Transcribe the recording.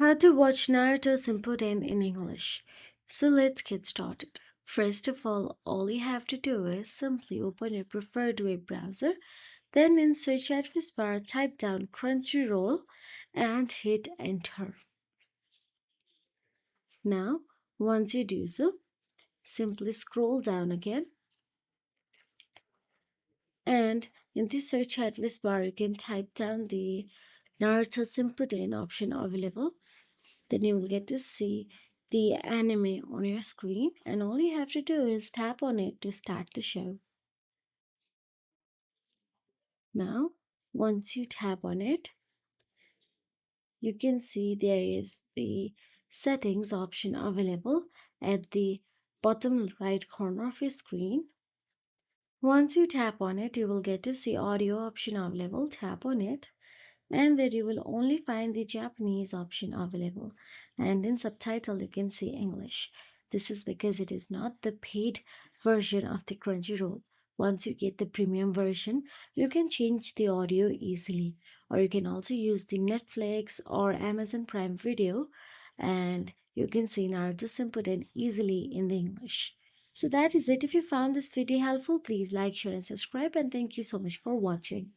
How to watch Naruto Shippuden in English. So let's get started. First of all you have to do is simply open your preferred web browser, then in search address bar type down Crunchyroll and hit enter. Now, once you do so, simply scroll down again and in the search address bar you can type down the Naruto Shippuden option available. Then you will get to see the anime on your screen, and all you have to do is tap on it to start the show. Now, once you tap on it, you can see there is the settings option available at the bottom right corner of your screen. Once you tap on it, you will get to see audio option available. Tap on it and there you will only find the Japanese option available, and in subtitle you can see English. This is because it is not the paid version of the Crunchyroll. Once you get the premium version, you can change the audio easily, or you can also use the Netflix or Amazon Prime Video, and you can see Naruto Shippuden easily in the English. So that is it. If you found this video helpful, please like, share and subscribe, and thank you so much for watching.